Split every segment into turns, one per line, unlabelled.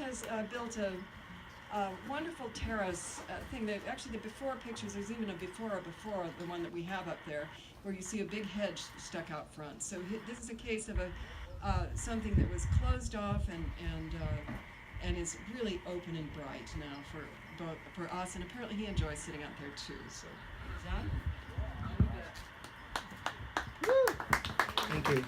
has built a wonderful terrace thing that actually the before pictures, there's even a before the one that we have up there, where you see a big hedge stuck out front. So this is a case of something that was closed off and is really open and bright now for us, and apparently he enjoys sitting out there too. So, John?
Thank you.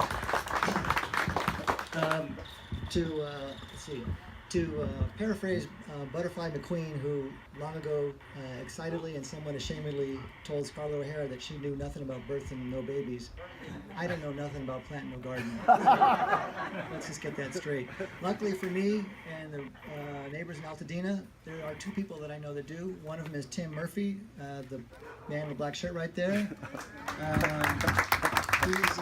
Let's see. To paraphrase Butterfly McQueen, who long ago excitedly and somewhat ashamedly told Scarlett O'Hara that she knew nothing about birth and no babies, I don't know nothing about planting no garden. Let's just get that straight. Luckily for me and the neighbors in Altadena, there are two people that I know that do. One of them is Tim Murphy, the man in the black shirt right there. He's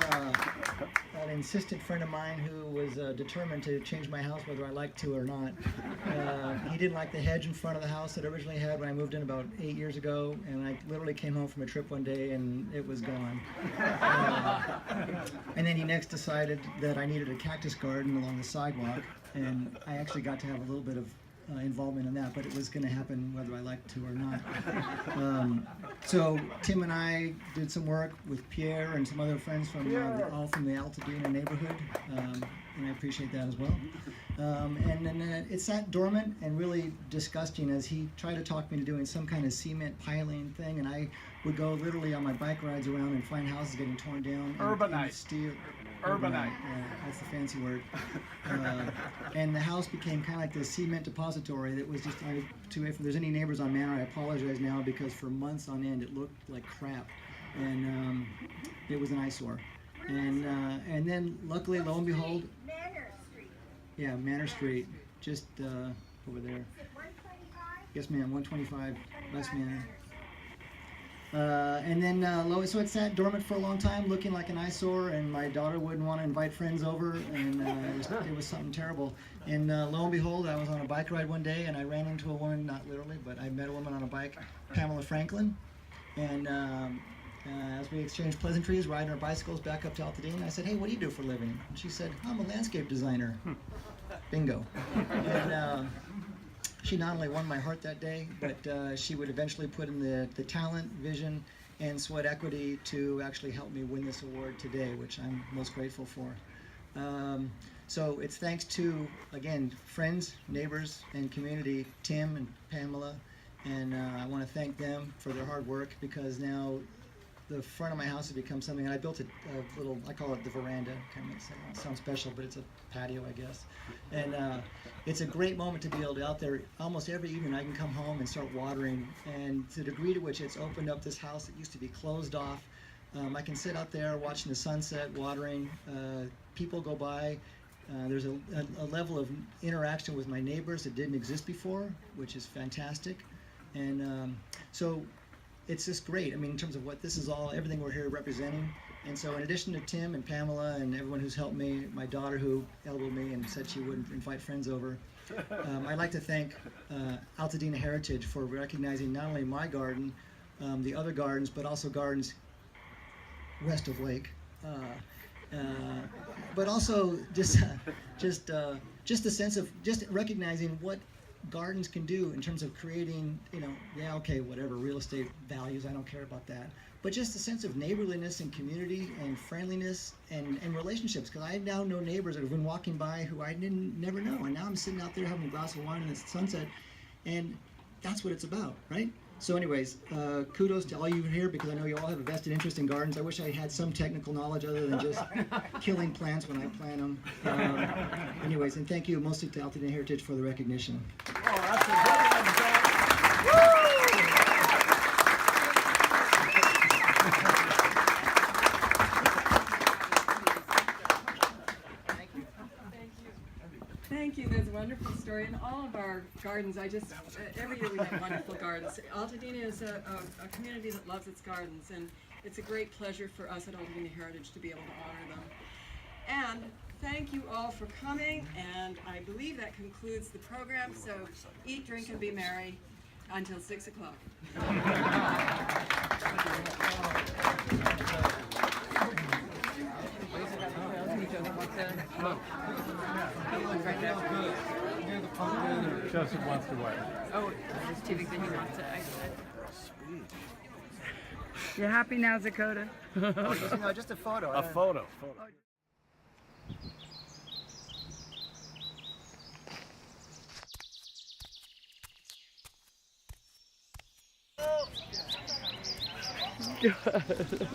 an insistent friend of mine who was determined to change my house whether I liked to or not. He didn't like the hedge in front of the house that I originally had when I moved in about 8 years ago, and I literally came home from a trip one day and it was gone. And then he next decided that I needed a cactus garden along the sidewalk, and I actually got to have a little bit of involvement in that, but it was going to happen whether I liked to or not. So Tim and I did some work with Pierre and some other friends from all from the Altadena neighborhood, and I appreciate that as well. And then it sat dormant and really disgusting as he tried to talk me into doing some kind of cement piling thing, and I would go literally on my bike rides around and find houses getting torn down.
Urbanite. Urbanite.
Yeah, that's the fancy word. And the house became kind of like this cement depository that was just, if there's any neighbors on Manor, I apologize now, because for months on end it looked like crap. And it was an eyesore. And then luckily, lo and behold,
Manor Street.
yeah, Manor Street, just over there.
Is it 125?
Yes, ma'am, 125 West Manor. And then, so it sat dormant for a long time, looking like an eyesore, and my daughter wouldn't want to invite friends over, and it was something terrible. And lo and behold, I was on a bike ride one day, and I ran into a woman, not literally, but I met a woman on a bike, Pamela Franklin, and as we exchanged pleasantries, riding our bicycles back up to Altadena, I said, "Hey, what do you do for a living?" And she said, "I'm a landscape designer." Bingo. And she not only won my heart that day, but she would eventually put in the talent, vision, and sweat equity to actually help me win this award today, which I'm most grateful for. So it's thanks to, again, friends, neighbors, and community, Tim and Pamela, and I want to thank them for their hard work, because now the front of my house has become something, and I built a little, I call it the veranda, kind of sounds special, but it's a patio, I guess. And it's a great moment to be able to out there, almost every evening I can come home and start watering, and to the degree to which it's opened up this house that used to be closed off, I can sit out there watching the sunset, watering, people go by, there's a level of interaction with my neighbors that didn't exist before, which is fantastic. And so it's just great. I mean, in terms of what this is all, everything we're here representing. And so in addition to Tim and Pamela and everyone who's helped me, my daughter who elbowed me and said she wouldn't invite friends over, I'd like to thank Altadena Heritage for recognizing not only my garden, the other gardens, but also gardens west of Lake. But also just the sense of just recognizing what gardens can do in terms of creating, yeah, okay, whatever, real estate values, I don't care about that, but just a sense of neighborliness and community and friendliness and relationships, because I now know neighbors that have been walking by who I didn't never know, and now I'm sitting out there having a glass of wine in the sunset, and that's what it's about, right? So anyways, kudos to all you here, because I know you all have a vested interest in gardens. I wish I had some technical knowledge other than just killing plants when I plant them. Anyways, and thank you mostly to Altadena Heritage for the recognition.
Oh, that's a good one, John.
Thank you. That's a wonderful story. In all of our gardens, every year we have wonderful gardens. Altadena is a community that loves its gardens, and it's a great pleasure for us at Altadena Heritage to be able to honor them. And thank you all for coming, and I believe that concludes the program, so eat, drink, and be merry until 6 o'clock.
Joseph wants to wait.
Oh, it's too big that he wants it. You happy now, Dakota?
No, just a photo.
A photo.
Good.